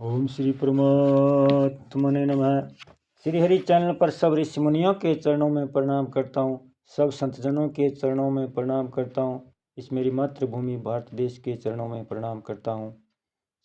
ओम श्री परमात्मने नमः। श्री हरि चैनल पर सब ऋषि मुनियों के चरणों में प्रणाम करता हूँ। सब संतजनों के चरणों में प्रणाम करता हूँ। इस मेरी मातृभूमि भारत देश के चरणों में प्रणाम करता हूँ।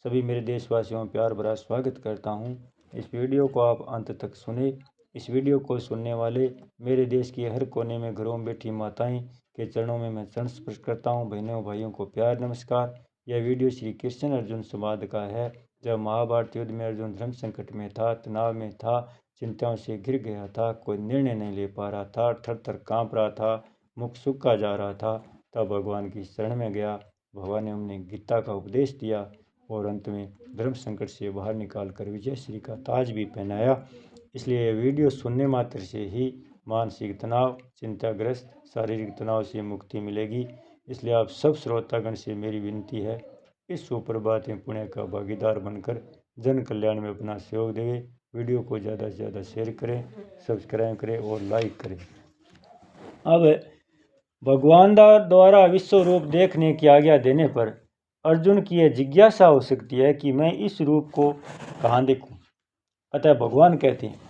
सभी मेरे देशवासियों में प्यार भरा स्वागत करता हूँ। इस वीडियो को आप अंत तक सुने। इस वीडियो को सुनने वाले मेरे देश के हर कोने में घरों में बैठी माताएं के चरणों में मैं चरण स्पर्श करता हूँ। बहनों भाइयों को प्यार नमस्कार। यह वीडियो श्री कृष्ण अर्जुन संवाद का है। जब महाभारत युद्ध में अर्जुन धर्म संकट में था, तनाव में था, चिंताओं से घिर गया था, कोई निर्णय नहीं ले पा रहा था, थर थर काँप रहा था, मुख सूखा जा रहा था, तब भगवान की शरण में गया। भगवान ने हमने गीता का उपदेश दिया और अंत में धर्म संकट से बाहर निकाल कर विजय श्री का ताज भी पहनाया। इसलिए यह वीडियो सुनने मात्र से ही मानसिक तनाव, चिंताग्रस्त, शारीरिक तनाव से मुक्ति मिलेगी। इसलिए आप सब श्रोतागण से मेरी विनती है, इस सुप्रभात में पुण्य का भागीदार बनकर जन कल्याण में अपना सहयोग दें। वीडियो को ज़्यादा से ज़्यादा शेयर करें, सब्सक्राइब करें और लाइक करें। अब भगवान द्वारा विश्व रूप देखने की आज्ञा देने पर अर्जुन की यह जिज्ञासा हो सकती है कि मैं इस रूप को कहाँ देखूं। अतः भगवान कहते हैं,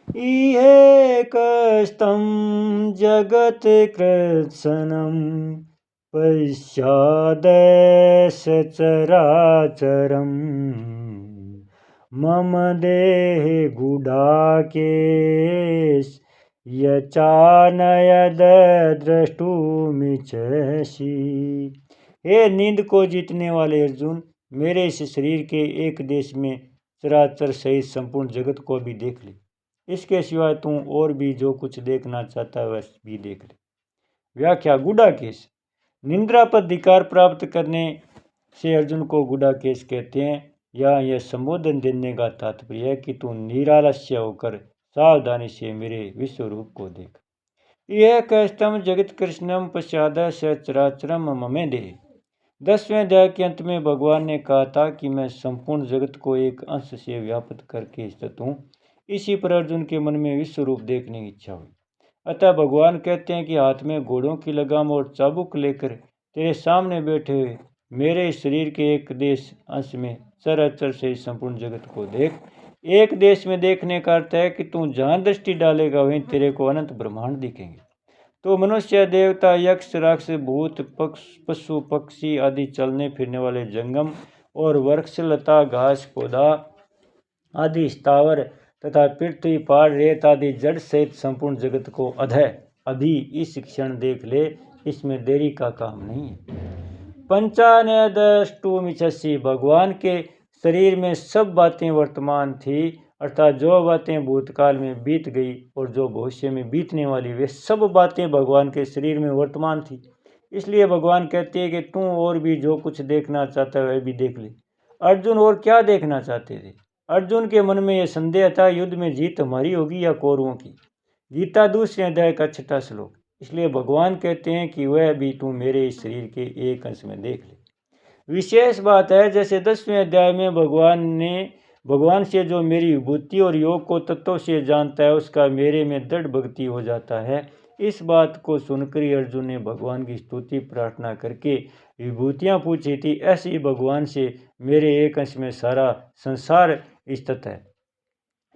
इहे कष्टम जगत कृत्सनम पश्चादेश चराचरम मम देह गुडाकेश यचानयद द्रष्टुमिच्छसि। हे नींद को जीतने वाले अर्जुन, मेरे इस शरीर के एक देश में चराचर सहित संपूर्ण जगत को भी देख ले। इसके सिवाय तू और भी जो कुछ देखना चाहता है वह भी देख ले। व्याख्या: गुडाकेश निद्रा पर अधिकार प्राप्त करने से अर्जुन को गुडाकेश कहते हैं। यहाँ यह संबोधन देने का तात्पर्य है कि तू निरालस्य होकर सावधानी से मेरे विश्व रूप को देख। यह कष्टम जगत कृष्णम पश्चाद चराचरम ममे देह। 10वें अध्याय के अंत में भगवान ने कहा था कि मैं संपूर्ण जगत को एक अंश से व्याप्त करके स्थित हूँ। इसी पर अर्जुन के मन में विश्व रूप देखने की इच्छा हुई। अतः भगवान कहते हैं कि हाथ में घोड़ों की लगाम और चाबुक लेकर तेरे सामने बैठे हुए मेरे शरीर के एक देश अंश में चराचर से संपूर्ण जगत को देख। एक देश में देखने का अर्थ है कि तू जहाँ दृष्टि डालेगा वहीं तेरे को अनंत ब्रह्मांड दिखेंगे। तो मनुष्य, देवता, यक्ष, राक्षस, भूत, पशु, पक्षी आदि चलने फिरने वाले जंगम और वृक्ष, लता, घास, पौधा आदि स्थावर तथा पृथ्वी, पहाड़, रेत आदि जड़ सहित संपूर्ण जगत को अभी इस क्षण देख ले। इसमें देरी का काम नहीं है। पंचानयद्रष्टुमिच्छसि, भगवान के शरीर में सब बातें वर्तमान थी, अर्थात जो बातें भूतकाल में बीत गई और जो भविष्य में बीतने वाली, वे सब बातें भगवान के शरीर में वर्तमान थी। इसलिए भगवान कहते हैं कि तू और भी जो कुछ देखना चाहता है वह भी देख ले। अर्जुन और क्या देखना चाहते थे? अर्जुन के मन में यह संदेह था, युद्ध में जीत हमारी होगी या कौरवों की। गीता 2 अध्याय का 6वां श्लोक। इसलिए भगवान कहते हैं कि वह भी तू मेरे इस शरीर के एक अंश में देख ले। विशेष बात है, जैसे 10वें अध्याय में भगवान से जो मेरी विभूति और योग को तत्व से जानता है उसका मेरे में दृढ़ भक्ति हो जाता है। इस बात को सुनकर ही अर्जुन ने भगवान की स्तुति प्रार्थना करके विभूतियाँ पूछी थी। ऐसे ही भगवान से मेरे एक अंश में सारा संसार स्थित है।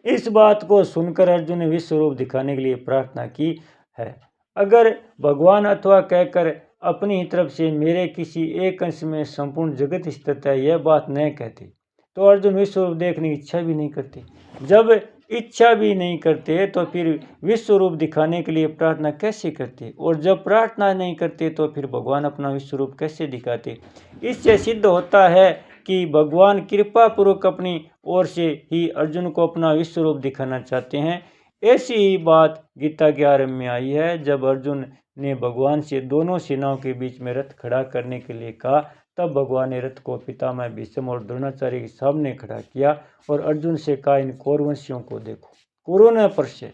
इस बात को सुनकर अर्जुन ने विश्व रूप दिखाने के लिए प्रार्थना की है। अगर भगवान अथवा कहकर अपनी तरफ से मेरे किसी एक अंश में संपूर्ण जगत स्थित है यह बात न कहते तो अर्जुन विश्व रूप देखने की इच्छा भी नहीं करते। जब इच्छा भी नहीं करते तो फिर विश्व रूप दिखाने के लिए प्रार्थना कैसे करते, और जब प्रार्थना नहीं करते तो फिर भगवान अपना विश्व रूप कैसे दिखाते। इससे सिद्ध होता है कि भगवान कृपा पूर्वक अपनी ओर से ही अर्जुन को अपना विश्व रूप दिखाना चाहते हैं। ऐसी ही बात गीता के आरंभ में आई है। जब अर्जुन ने भगवान से दोनों सेनाओं के बीच में रथ खड़ा करने के लिए कहा, तब भगवान ने रथ को पितामह भीष्म और द्रोणाचार्य के सामने खड़ा किया और अर्जुन से कहा, इन कौरवंशियों को देखो। कुरुन परिचय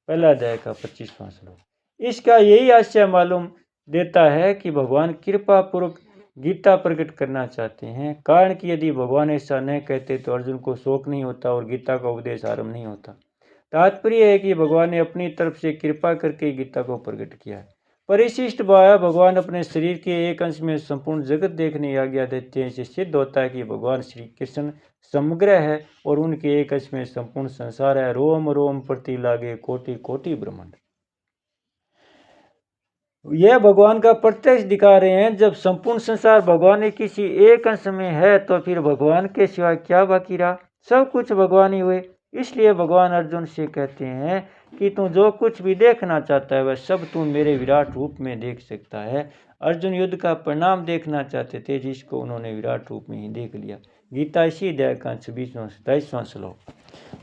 1 अध्याय का 25वां श्लोक। इसका यही आशय मालूम देता है कि भगवान कृपा पूर्वक गीता प्रकट करना चाहते हैं। कारण कि यदि भगवान ऐसा न कहते तो अर्जुन को शोक नहीं होता और गीता का उपदेश आरंभ नहीं होता। तात्पर्य है कि भगवान ने अपनी तरफ से कृपा करके गीता को प्रकट किया है। परिशिष्ट भाव भगवान अपने शरीर के एक अंश में संपूर्ण जगत देखने की आज्ञा देते हैं। इससे सिद्ध होता है कि भगवान श्री कृष्ण समग्र है और उनके एक अंश में संपूर्ण संसार है। रोम रोम प्रति लागे कोटि कोटि ब्रह्मांड। यह भगवान का प्रत्यक्ष दिखा रहे हैं। जब संपूर्ण संसार भगवान के किसी एक अंश में है तो फिर भगवान के सिवा क्या बाकी रहा? सब कुछ भगवान ही हुए। इसलिए भगवान अर्जुन से कहते हैं कि तू जो कुछ भी देखना चाहता है वह सब तू मेरे विराट रूप में देख सकता है। अर्जुन युद्ध का परिणाम देखना चाहते थे, जिसको उन्होंने विराट रूप में ही देख लिया। गीता इसी अध्याय का 26वां श्लोक।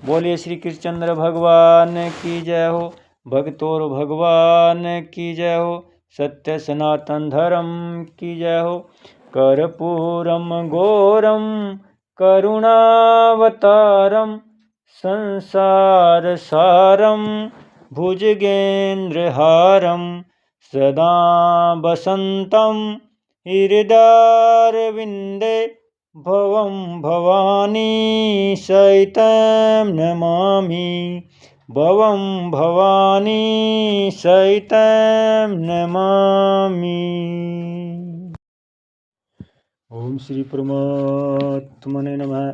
बोलिए श्री कृष्णचंद्र भगवान की जय हो। भक्तों भगवान की जय हो। सत्य सनातन धर्म की जय हो। कर्पूरम घोरम करुणावतारम संसार सारम भुजगेन्द्रहारम सदा वसंतम हृदयारविंदे भवं भवानी सहितं नमामि। भवं भवानी सहितं नमामि। ओम श्री परमात्मने नमः।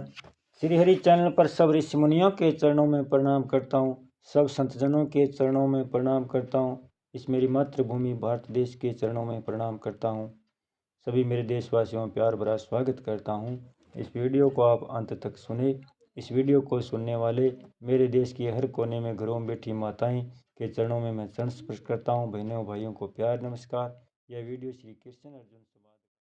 श्री हरि चैनल पर सब ऋषि मुनियों के चरणों में प्रणाम करता हूँ। सब संतजनों के चरणों में प्रणाम करता हूँ। इस मेरी मातृभूमि भारत देश के चरणों में प्रणाम करता हूँ। सभी मेरे देशवासियों में प्यार भरा स्वागत करता हूँ। इस वीडियो को आप अंत तक सुने। इस वीडियो को सुनने वाले मेरे देश के हर कोने में घरों में बैठी माताएं के चरणों में मैं चरण स्पर्श करता हूँ। बहनों भाइयों को प्यार नमस्कार। यह वीडियो श्री कृष्ण अर्जुन